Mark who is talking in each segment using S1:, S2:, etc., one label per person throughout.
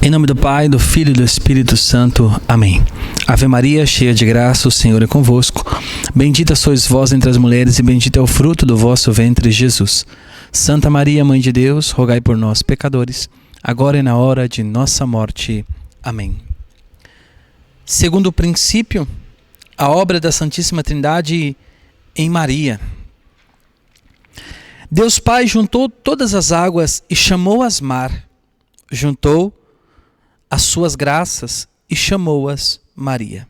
S1: Em nome do Pai, do Filho e do Espírito Santo. Amém. Ave Maria, cheia de graça, o Senhor é convosco. Bendita sois vós entre as mulheres e bendito é o fruto do vosso ventre, Jesus. Santa Maria, Mãe de Deus, rogai por nós, pecadores, agora e na hora de nossa morte. Amém. Segundo o princípio, a obra da Santíssima Trindade em Maria. Deus Pai juntou todas as águas e chamou-as mar. Juntou as suas graças e chamou-as Maria.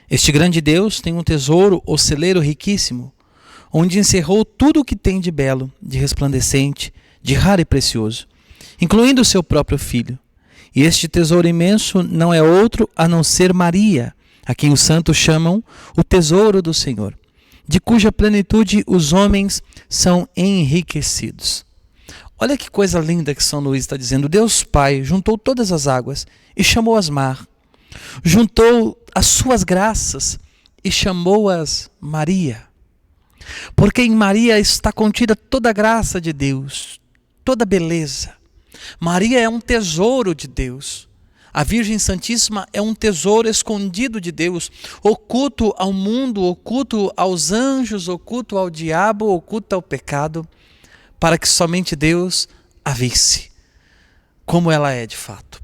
S1: Este grande Deus tem um tesouro ou celeiro riquíssimo, onde encerrou tudo o que tem de belo, de resplandecente, de raro e precioso, incluindo o seu próprio Filho. E este tesouro imenso não é outro a não ser Maria, a quem os santos chamam o tesouro do Senhor, de cuja plenitude os homens são enriquecidos. Olha que coisa linda que São Luís está dizendo. Deus Pai juntou todas as águas e chamou-as mar. Juntou as suas graças e chamou-as Maria. Porque em Maria está contida toda a graça de Deus, toda a beleza. Maria é um tesouro de Deus. A Virgem Santíssima é um tesouro escondido de Deus, oculto ao mundo, oculto aos anjos, oculto ao diabo, oculto ao pecado, para que somente Deus a visse como ela é de fato.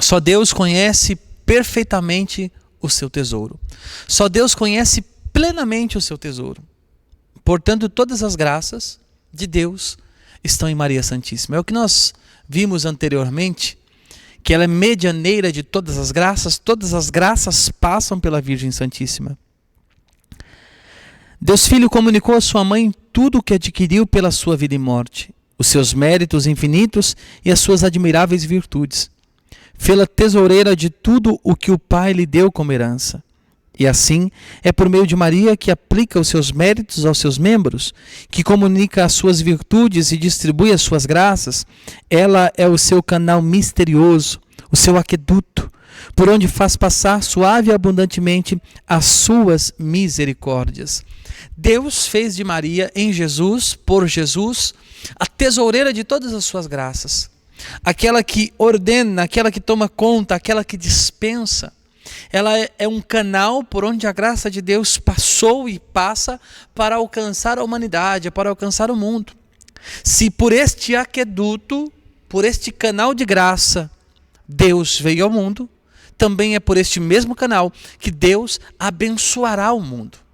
S1: Só Deus conhece perfeitamente o seu tesouro. Só Deus conhece plenamente o seu tesouro. Portanto, todas as graças de Deus estão em Maria Santíssima. É o que nós vimos anteriormente, que ela é medianeira de todas as graças passam pela Virgem Santíssima. Deus Filho comunicou à sua mãe tudo o que adquiriu pela sua vida e morte, os seus méritos infinitos e as suas admiráveis virtudes. Fê-la tesoureira de tudo o que o Pai lhe deu como herança. E assim, é por meio de Maria que aplica os seus méritos aos seus membros, que comunica as suas virtudes e distribui as suas graças. Ela é o seu canal misterioso, o seu aqueduto, por onde faz passar suave e abundantemente as suas misericórdias. Deus fez de Maria, em Jesus, por Jesus, a tesoureira de todas as suas graças. Aquela que ordena, aquela que toma conta, aquela que dispensa. Ela é um canal por onde a graça de Deus passou e passa para alcançar a humanidade, para alcançar o mundo. Se por este aqueduto, por este canal de graça, Deus veio ao mundo, também é por este mesmo canal que Deus abençoará o mundo.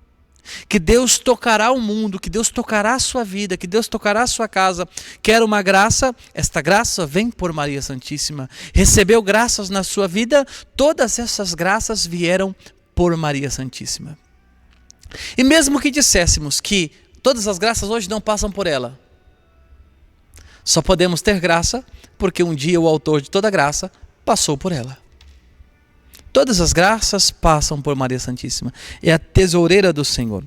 S1: Que Deus tocará o mundo, que Deus tocará a sua vida, que Deus tocará a sua casa. Quer uma graça? Esta graça vem por Maria Santíssima. Recebeu graças na sua vida? Todas essas graças vieram por Maria Santíssima. E mesmo que disséssemos que todas as graças hoje não passam por ela, só podemos ter graça porque um dia o autor de toda graça passou por ela. Todas as graças passam por Maria Santíssima. É a tesoureira do Senhor.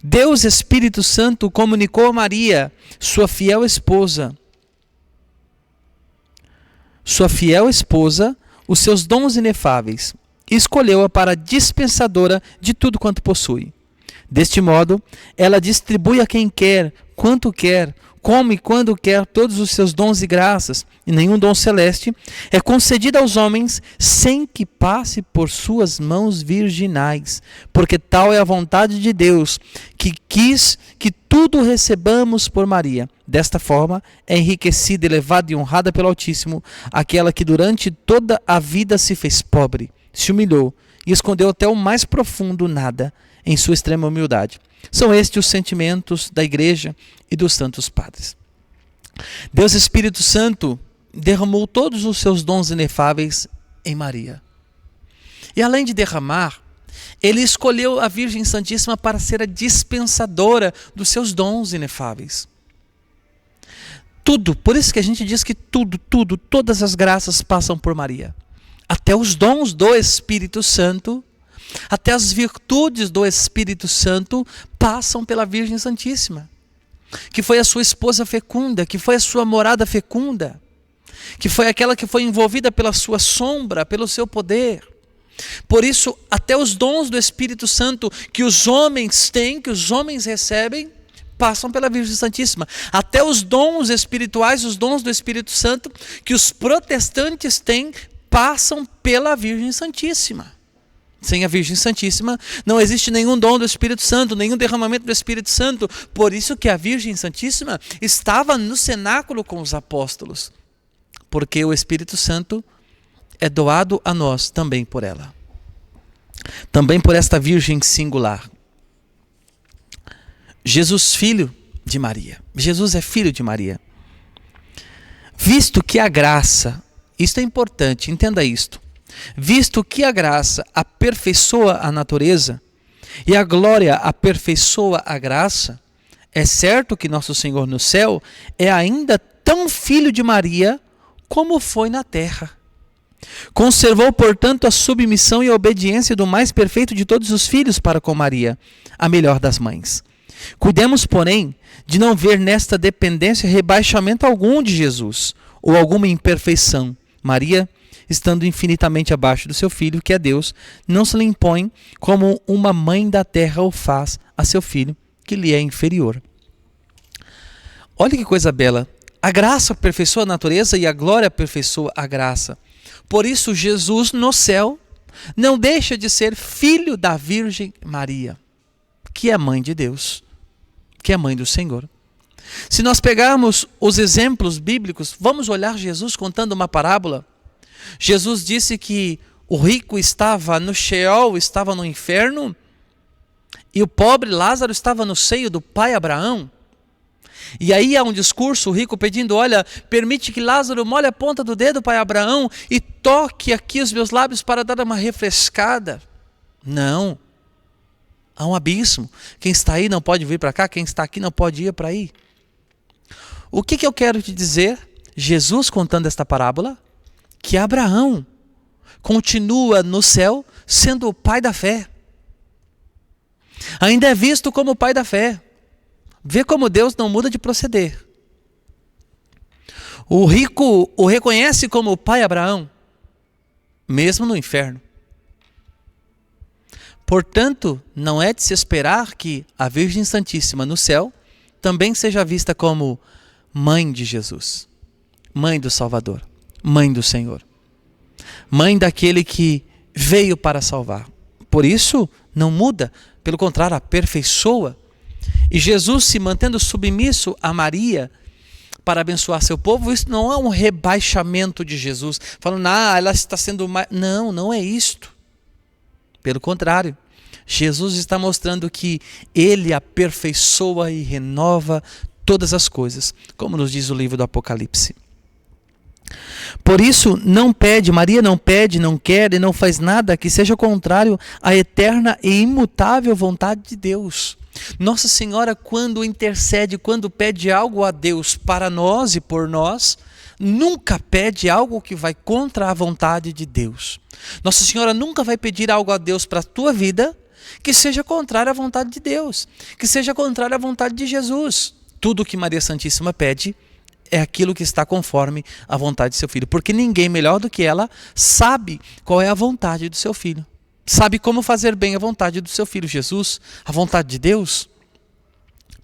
S1: Deus Espírito Santo comunicou a Maria, sua fiel esposa, os seus dons inefáveis, e escolheu-a para dispensadora de tudo quanto possui. Deste modo, ela distribui a quem quer, quanto quer, como e quando quer todos os seus dons e graças, e nenhum dom celeste é concedido aos homens sem que passe por suas mãos virginais, porque tal é a vontade de Deus, que quis que tudo recebamos por Maria. Desta forma, é enriquecida, elevada e honrada pelo Altíssimo, aquela que durante toda a vida se fez pobre, se humilhou e escondeu até o mais profundo nada em sua extrema humildade. São estes os sentimentos da Igreja e dos santos padres. Deus Espírito Santo derramou todos os seus dons inefáveis em Maria. E além de derramar, ele escolheu a Virgem Santíssima para ser a dispensadora dos seus dons inefáveis. Tudo, por isso que a gente diz que todas as graças passam por Maria. Até os dons do Espírito Santo, até as virtudes do Espírito Santo passam pela Virgem Santíssima, que foi a sua esposa fecunda, que foi a sua morada fecunda, que foi aquela que foi envolvida pela sua sombra, pelo seu poder. Por isso, até os dons do Espírito Santo que os homens têm, que os homens recebem, passam pela Virgem Santíssima. Até os dons espirituais, os dons do Espírito Santo que os protestantes têm, passam pela Virgem Santíssima. Sem a Virgem Santíssima não existe nenhum dom do Espírito Santo, nenhum derramamento do Espírito Santo. Por isso que a Virgem Santíssima estava no cenáculo com os apóstolos. Porque o Espírito Santo é doado a nós também por ela. Também por esta Virgem singular. Jesus, filho de Maria. Jesus é filho de Maria. Visto que a graça, isto é importante, entenda isto. Visto que a graça aperfeiçoa a natureza e a glória aperfeiçoa a graça, é certo que nosso Senhor no céu é ainda tão filho de Maria como foi na terra. Conservou, portanto, a submissão e a obediência do mais perfeito de todos os filhos para com Maria, a melhor das mães. Cuidemos, porém, de não ver nesta dependência rebaixamento algum de Jesus ou alguma imperfeição. Maria, estando infinitamente abaixo do seu filho, que é Deus, não se lhe impõe como uma mãe da terra o faz a seu filho, que lhe é inferior. Olha que coisa bela. A graça aperfeiçoa a natureza e a glória aperfeiçoa a graça. Por isso, Jesus no céu não deixa de ser filho da Virgem Maria, que é mãe de Deus, que é mãe do Senhor. Se nós pegarmos os exemplos bíblicos, vamos olhar Jesus contando uma parábola. Jesus disse que o rico estava no Sheol, estava no inferno, e o pobre Lázaro estava no seio do pai Abraão. E aí há um discurso, o rico pedindo, olha, permite que Lázaro molhe a ponta do dedo, pai Abraão, e toque aqui os meus lábios para dar uma refrescada. Não, há um abismo. Quem está aí não pode vir para cá, quem está aqui não pode ir para aí. O que eu quero te dizer? Jesus contando esta parábola, que Abraão continua no céu sendo o pai da fé. Ainda é visto como o pai da fé. Vê como Deus não muda de proceder. O rico o reconhece como o pai Abraão, mesmo no inferno. Portanto, não é de se esperar que a Virgem Santíssima no céu também seja vista como mãe de Jesus, mãe do Salvador, mãe do Senhor, mãe daquele que veio para salvar. Por isso, não muda, pelo contrário, aperfeiçoa. E Jesus, se mantendo submisso a Maria para abençoar seu povo, isso não é um rebaixamento de Jesus, falando, ela está sendo mais... Não, não é isto. Pelo contrário, Jesus está mostrando que Ele aperfeiçoa e renova todas as coisas, como nos diz o livro do Apocalipse. Por isso, Maria não pede, não quer e não faz nada que seja contrário à eterna e imutável vontade de Deus. Nossa Senhora, quando intercede, quando pede algo a Deus para nós e por nós, nunca pede algo que vai contra a vontade de Deus. Nossa Senhora nunca vai pedir algo a Deus para a tua vida que seja contrário à vontade de Deus, que seja contrário à vontade de Jesus. Tudo que Maria Santíssima pede é aquilo que está conforme a vontade de seu filho, porque ninguém melhor do que ela sabe qual é a vontade do seu filho. Sabe como fazer bem a vontade do seu filho Jesus, a vontade de Deus.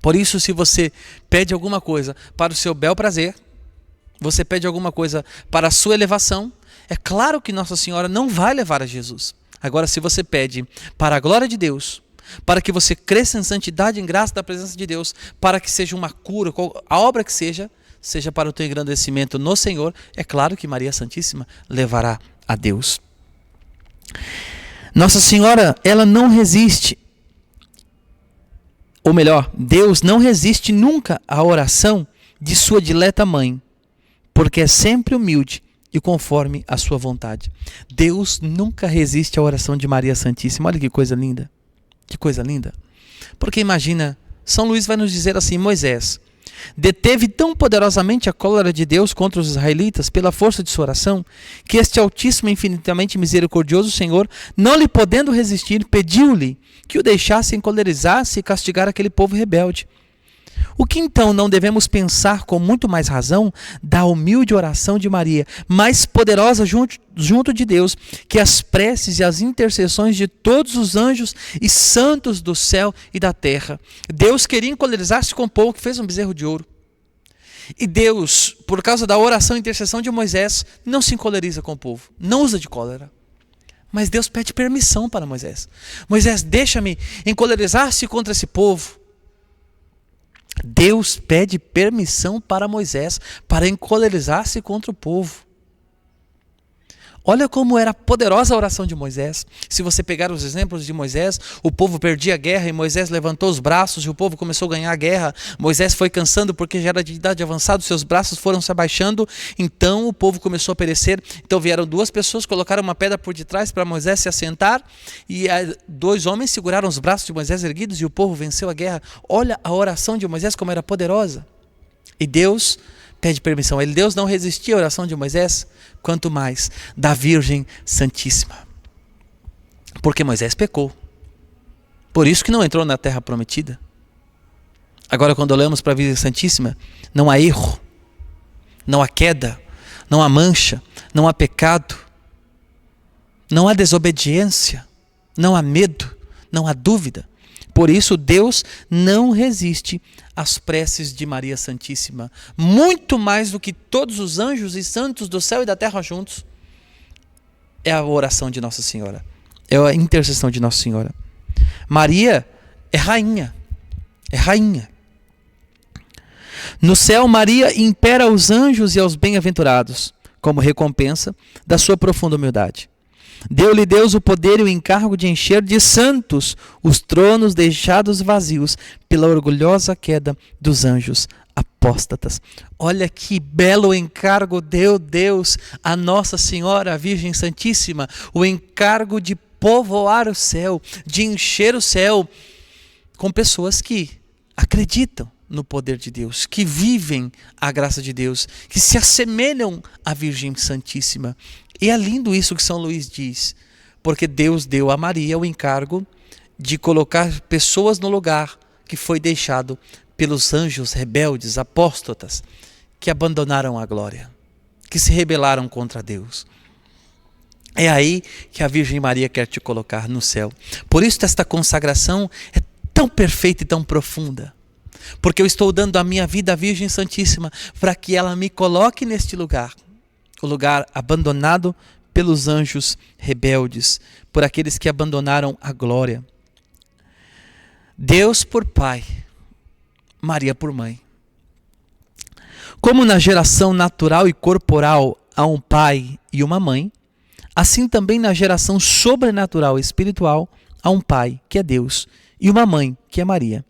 S1: Por isso, se você pede alguma coisa para o seu bel prazer, você pede alguma coisa para a sua elevação, é claro que Nossa Senhora não vai levar a Jesus. Agora, se você pede para a glória de Deus, para que você cresça em santidade, em graça da presença de Deus, para que seja uma cura, a obra que seja para o teu engrandecimento no Senhor, é claro que Maria Santíssima levará a Deus. Nossa Senhora, ela não resiste, ou melhor, Deus não resiste nunca à oração de sua dileta mãe, porque é sempre humilde e conforme a sua vontade. Deus nunca resiste à oração de Maria Santíssima. Olha que coisa linda, que coisa linda. Porque imagina, São Luís vai nos dizer assim, Moisés deteve tão poderosamente a cólera de Deus contra os israelitas pela força de sua oração, que este altíssimo e infinitamente misericordioso Senhor, não lhe podendo resistir, pediu-lhe que o deixasse encolerizar-se e castigar aquele povo rebelde. O que então não devemos pensar com muito mais razão da humilde oração de Maria, mais poderosa junto de Deus, que as preces e as intercessões de todos os anjos e santos do céu e da terra. Deus queria encolerizar-se com o povo que fez um bezerro de ouro. E Deus, por causa da oração e intercessão de Moisés, não se encoleriza com o povo, não usa de cólera. Mas Deus pede permissão para Moisés. Moisés, deixa-me encolerizar-se contra esse povo. Deus pede permissão para Moisés para encolerizar-se contra o povo. Olha como era poderosa a oração de Moisés. Se você pegar os exemplos de Moisés, o povo perdia a guerra e Moisés levantou os braços e o povo começou a ganhar a guerra. Moisés foi cansando porque já era de idade avançada, seus braços foram se abaixando, então o povo começou a perecer. Então vieram duas pessoas, colocaram uma pedra por detrás para Moisés se assentar e dois homens seguraram os braços de Moisés erguidos e o povo venceu a guerra. Olha a oração de Moisés como era poderosa. E Deus pede permissão. Deus não resistia à oração de Moisés, quanto mais da Virgem Santíssima. Porque Moisés pecou. Por isso que não entrou na terra prometida. Agora, quando olhamos para a Virgem Santíssima, não há erro, não há queda, não há mancha, não há pecado, não há desobediência, não há medo, não há dúvida. Por isso, Deus não resiste às preces de Maria Santíssima, muito mais do que todos os anjos e santos do céu e da terra juntos. É a oração de Nossa Senhora, é a intercessão de Nossa Senhora. Maria é rainha, é rainha. No céu, Maria impera aos anjos e aos bem-aventurados, como recompensa da sua profunda humildade. Deu-lhe Deus o poder e o encargo de encher de santos os tronos deixados vazios pela orgulhosa queda dos anjos apóstatas. Olha que belo encargo deu Deus a Nossa Senhora, a Virgem Santíssima, o encargo de povoar o céu, de encher o céu com pessoas que acreditam no poder de Deus, que vivem a graça de Deus, que se assemelham à Virgem Santíssima. E é lindo isso que São Luís diz, porque Deus deu a Maria o encargo de colocar pessoas no lugar que foi deixado pelos anjos rebeldes, apóstatas, que abandonaram a glória, que se rebelaram contra Deus. É aí que a Virgem Maria quer te colocar no céu. Por isso esta consagração é tão perfeita e tão profunda. Porque eu estou dando a minha vida à Virgem Santíssima para que ela me coloque neste lugar. O lugar abandonado pelos anjos rebeldes, por aqueles que abandonaram a glória. Deus por Pai, Maria por Mãe. Como na geração natural e corporal há um pai e uma mãe, assim também na geração sobrenatural e espiritual há um pai, que é Deus, e uma mãe, que é Maria.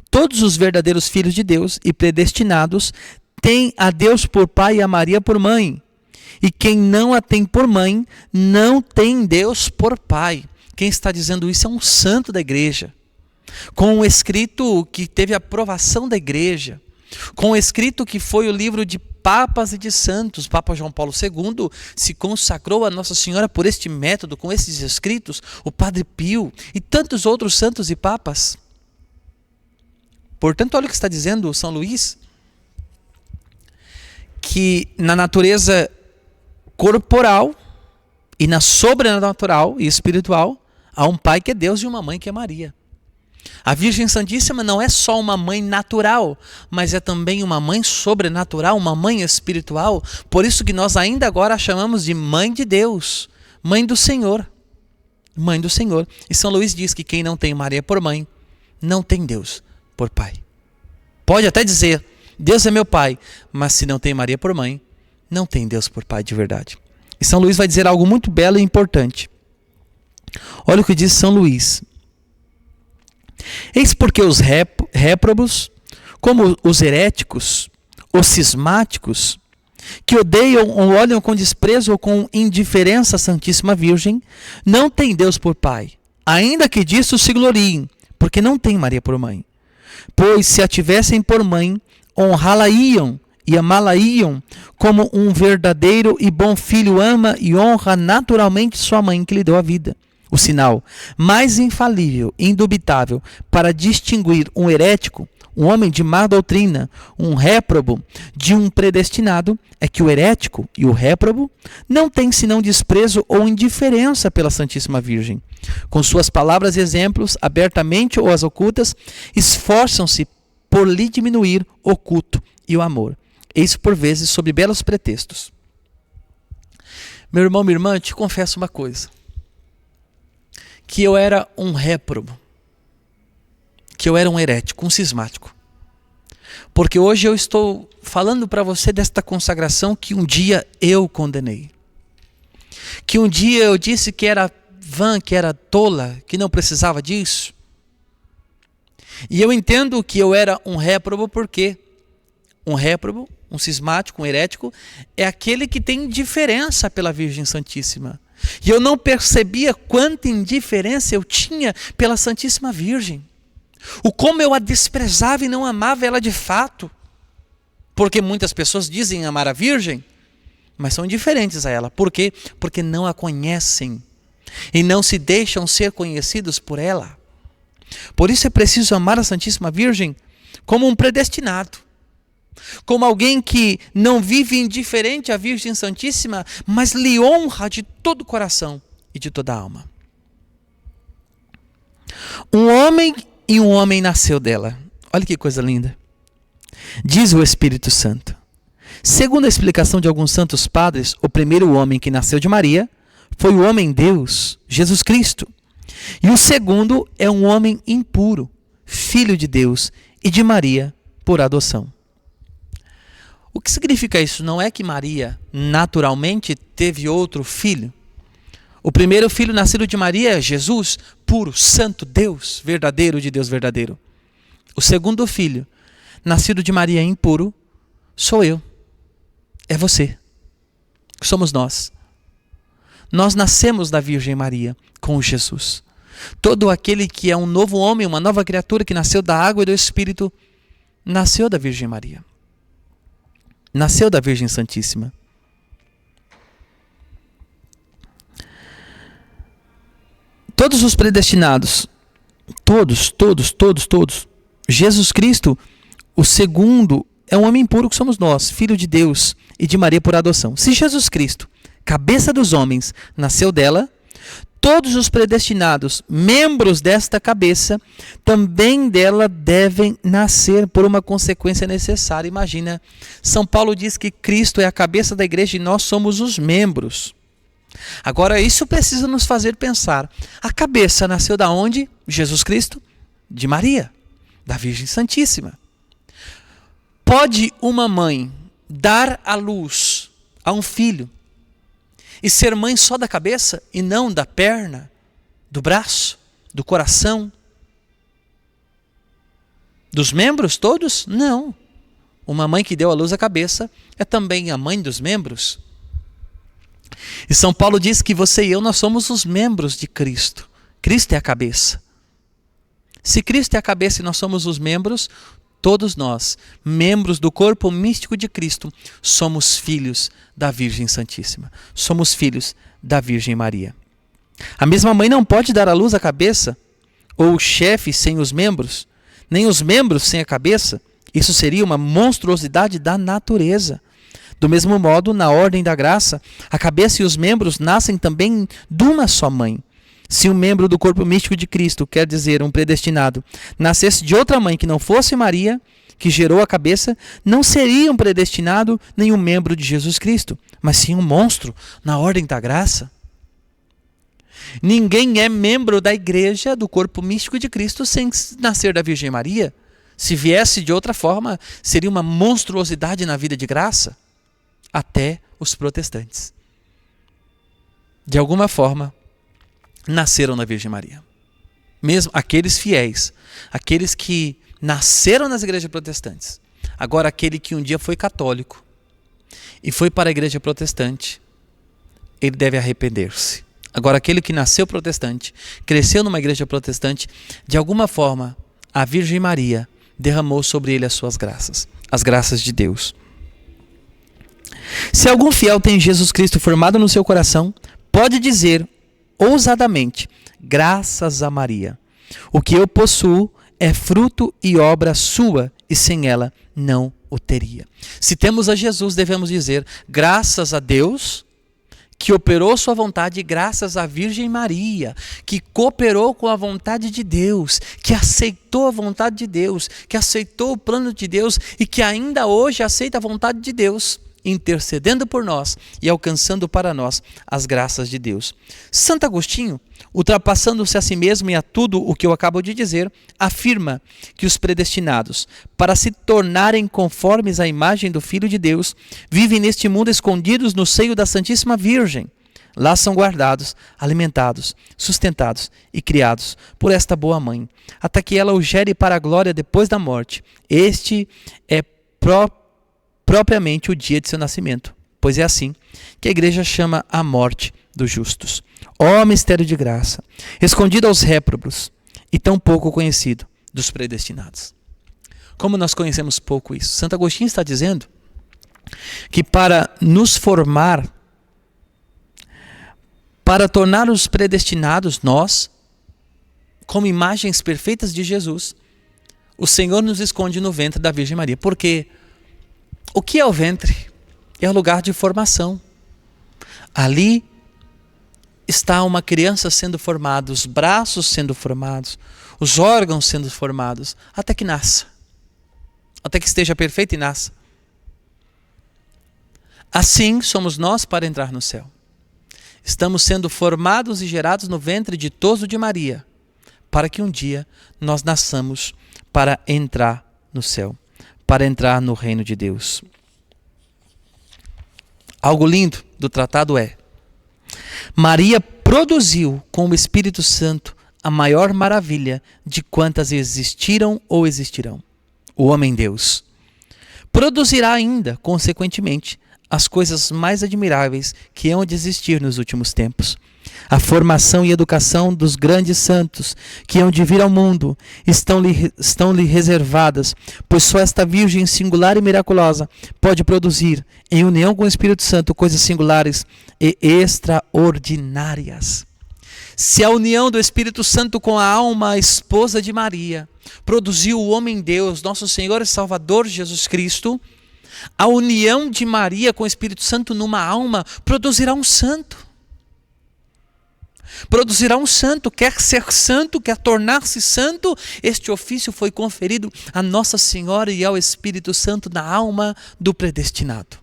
S1: Todos os verdadeiros filhos de Deus e predestinados têm a Deus por pai e a Maria por mãe. E quem não a tem por mãe, não tem Deus por pai. Quem está dizendo isso é um santo da igreja, com um escrito que teve aprovação da igreja, com um escrito que foi o livro de papas e de santos. Papa João Paulo II se consagrou a Nossa Senhora por este método, com esses escritos, o Padre Pio e tantos outros santos e papas. Portanto, olha o que está dizendo São Luís, que na natureza corporal e na sobrenatural e espiritual há um pai que é Deus e uma mãe que é Maria. A Virgem Santíssima não é só uma mãe natural, mas é também uma mãe sobrenatural, uma mãe espiritual. Por isso que nós ainda agora a chamamos de Mãe de Deus, Mãe do Senhor. Mãe do Senhor. E São Luís diz que quem não tem Maria por mãe, não tem Deus por pai. Pode até dizer, Deus é meu pai, mas se não tem Maria por mãe, não tem Deus por pai de verdade. E São Luís vai dizer algo muito belo e importante. Olha o que diz São Luís. Eis porque os réprobos, como os heréticos, os cismáticos, que odeiam ou olham com desprezo ou com indiferença a Santíssima Virgem, não têm Deus por pai, ainda que disso se gloriem, porque não têm Maria por mãe. Pois se a tivessem por mãe, honrá-la-iam e amá-la-iam, como um verdadeiro e bom filho ama e honra naturalmente sua mãe que lhe deu a vida. O sinal mais infalível e indubitável para distinguir um herético, um homem de má doutrina, um réprobo, de um predestinado, é que o herético e o réprobo não têm senão desprezo ou indiferença pela Santíssima Virgem. Com suas palavras e exemplos, abertamente ou às ocultas, esforçam-se por lhe diminuir o culto e o amor. Isso por vezes sob belos pretextos. Meu irmão, minha irmã, te confesso uma coisa. Que eu era um réprobo, que eu era um herético, um cismático. Porque hoje eu estou falando para você desta consagração que um dia eu condenei. Que um dia eu disse que era vã, que era tola, que não precisava disso. E eu entendo que eu era um réprobo porque um réprobo, um cismático, um herético, é aquele que tem indiferença pela Virgem Santíssima. E eu não percebia quanta indiferença eu tinha pela Santíssima Virgem. O como eu a desprezava e não amava ela de fato. Porque muitas pessoas dizem amar a Virgem, mas são indiferentes a ela. Por quê? Porque não a conhecem e não se deixam ser conhecidos por ela. Por isso é preciso amar a Santíssima Virgem como um predestinado. Como alguém que não vive indiferente à Virgem Santíssima, mas lhe honra de todo o coração e de toda a alma. Um homem nasceu dela. Olha que coisa linda. Diz o Espírito Santo. Segundo a explicação de alguns santos padres, o primeiro homem que nasceu de Maria foi o homem-Deus, Jesus Cristo. E o segundo é um homem impuro, filho de Deus e de Maria por adoção. O que significa isso? Não é que Maria naturalmente teve outro filho. O primeiro filho nascido de Maria é Jesus, puro, santo Deus, verdadeiro de Deus verdadeiro. O segundo filho, nascido de Maria impuro, sou eu. É você. Somos nós. Nós nascemos da Virgem Maria com Jesus. Todo aquele que é um novo homem, uma nova criatura que nasceu da água e do Espírito, nasceu da Virgem Maria. Nasceu da Virgem Santíssima. Todos os predestinados, todos. Jesus Cristo, o segundo, é um homem puro que somos nós, filho de Deus e de Maria por adoção. Se Jesus Cristo, cabeça dos homens, nasceu dela, todos os predestinados, membros desta cabeça, também dela devem nascer por uma consequência necessária. Imagina, São Paulo diz que Cristo é a cabeça da igreja e nós somos os membros. Agora, isso precisa nos fazer pensar. A cabeça nasceu da onde? Jesus Cristo? De Maria, da Virgem Santíssima. Pode uma mãe dar à luz a um filho e ser mãe só da cabeça e não da perna, do braço, do coração, dos membros todos? Não. Uma mãe que deu à luz a cabeça é também a mãe dos membros. E São Paulo diz que você e eu, nós somos os membros de Cristo. Cristo é a cabeça. Se Cristo é a cabeça e nós somos os membros, todos nós, membros do corpo místico de Cristo, somos filhos da Virgem Santíssima. Somos filhos da Virgem Maria. A mesma mãe não pode dar à luz a cabeça, ou o chefe sem os membros, nem os membros sem a cabeça. Isso seria uma monstruosidade da natureza. Do mesmo modo, na ordem da graça, a cabeça e os membros nascem também de uma só mãe. Se um membro do corpo místico de Cristo, quer dizer, um predestinado, nascesse de outra mãe que não fosse Maria, que gerou a cabeça, não seria um predestinado nem um membro de Jesus Cristo, mas sim um monstro na ordem da graça. Ninguém é membro da igreja, do corpo místico de Cristo, sem nascer da Virgem Maria. Se viesse de outra forma, seria uma monstruosidade na vida de graça. Até os protestantes, de alguma forma, nasceram na Virgem Maria. Mesmo aqueles fiéis, aqueles que nasceram nas igrejas protestantes. Agora, aquele que um dia foi católico e foi para a igreja protestante, ele deve arrepender-se. Agora, aquele que nasceu protestante, cresceu numa igreja protestante, de alguma forma, a Virgem Maria derramou sobre ele as suas graças, as graças de Deus. Se algum fiel tem Jesus Cristo formado no seu coração, pode dizer ousadamente, graças a Maria. O que eu possuo é fruto e obra sua, e sem ela não o teria. Se temos a Jesus, devemos dizer, graças a Deus, que operou sua vontade, graças à Virgem Maria, que cooperou com a vontade de Deus, que aceitou a vontade de Deus, que aceitou o plano de Deus e que ainda hoje aceita a vontade de Deus, intercedendo por nós e alcançando para nós as graças de Deus. Santo Agostinho, ultrapassando-se a si mesmo e a tudo o que eu acabo de dizer, afirma que os predestinados, para se tornarem conformes à imagem do Filho de Deus, vivem neste mundo escondidos no seio da Santíssima Virgem. Lá são guardados, alimentados, sustentados e criados por esta boa mãe, até que ela os gere para a glória depois da morte. Este é propriamente o dia de seu nascimento, pois é assim que a igreja chama a morte dos justos. Ó mistério de graça, escondido aos réprobos e tão pouco conhecido dos predestinados. Como nós conhecemos pouco isso? Santo Agostinho está dizendo que para nos formar, para tornar os predestinados nós, como imagens perfeitas de Jesus, o Senhor nos esconde no ventre da Virgem Maria. Porque o que é o ventre? É o lugar de formação. Ali está uma criança sendo formada, os braços sendo formados, os órgãos sendo formados, até que nasça. Até que esteja perfeito e nasça. Assim somos nós para entrar no céu. Estamos sendo formados e gerados no ventre ditoso de Maria, para que um dia nós nasçamos para entrar no céu, para entrar no reino de Deus. Algo lindo do tratado é: Maria produziu com o Espírito Santo a maior maravilha de quantas existiram ou existirão. O homem-Deus produzirá ainda, consequentemente, as coisas mais admiráveis que hão de existir nos últimos tempos. A formação e educação dos grandes santos que hão de vir ao mundo estão-lhe reservadas, pois só esta Virgem singular e miraculosa pode produzir, em união com o Espírito Santo, coisas singulares e extraordinárias. Se a união do Espírito Santo com a alma esposa de Maria produziu o homem-Deus, nosso Senhor e Salvador Jesus Cristo, a união de Maria com o Espírito Santo numa alma produzirá um santo. Produzirá um santo. Quer ser santo, quer tornar-se santo, este ofício foi conferido a Nossa Senhora e ao Espírito Santo na alma do predestinado.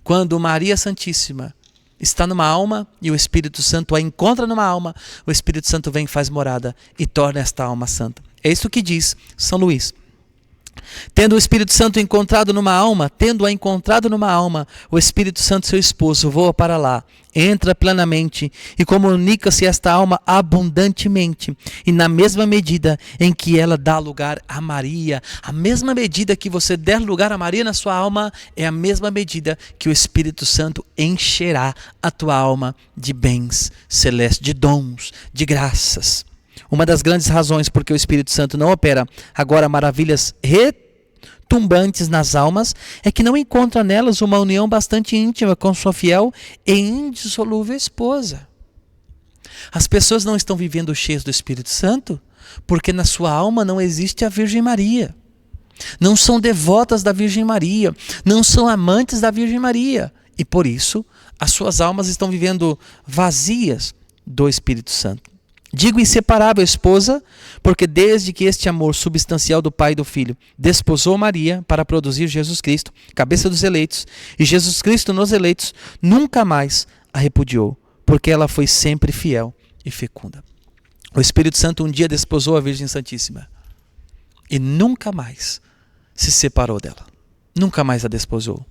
S1: Quando Maria Santíssima está numa alma e o Espírito Santo a encontra numa alma, o Espírito Santo vem e faz morada e torna esta alma santa. É isso que diz São Luís. Tendo o Espírito Santo encontrado numa alma, o Espírito Santo, seu esposo, voa para lá, entra plenamente e comunica-se esta alma abundantemente, e na mesma medida em que ela dá lugar a Maria, a mesma medida que você der lugar a Maria na sua alma, é a mesma medida que o Espírito Santo encherá a tua alma de bens celestes, de dons, de graças. Uma das grandes razões por que o Espírito Santo não opera agora maravilhas retumbantes nas almas é que não encontra nelas uma união bastante íntima com sua fiel e indissolúvel esposa. As pessoas não estão vivendo cheias do Espírito Santo porque na sua alma não existe a Virgem Maria. Não são devotas da Virgem Maria, não são amantes da Virgem Maria. E por isso as suas almas estão vivendo vazias do Espírito Santo. Digo inseparável esposa, porque desde que este amor substancial do Pai e do Filho desposou Maria para produzir Jesus Cristo, cabeça dos eleitos, e Jesus Cristo nos eleitos, nunca mais a repudiou, porque ela foi sempre fiel e fecunda. O Espírito Santo um dia desposou a Virgem Santíssima e nunca mais se separou dela. Nunca mais a desposou.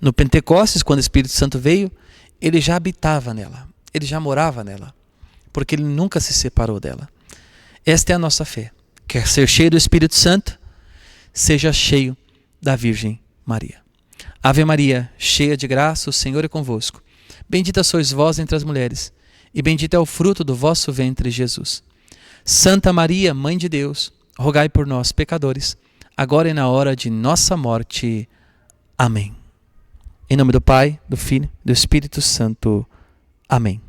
S1: No Pentecostes, quando o Espírito Santo veio, ele já habitava nela, ele já morava nela, porque ele nunca se separou dela. Esta é a nossa fé. Quer ser cheio do Espírito Santo? Seja cheio da Virgem Maria. Ave Maria, cheia de graça, o Senhor é convosco. Bendita sois vós entre as mulheres, e bendito é o fruto do vosso ventre, Jesus. Santa Maria, Mãe de Deus, rogai por nós, pecadores, agora e na hora de nossa morte. Amém. Em nome do Pai, do Filho e do Espírito Santo. Amém.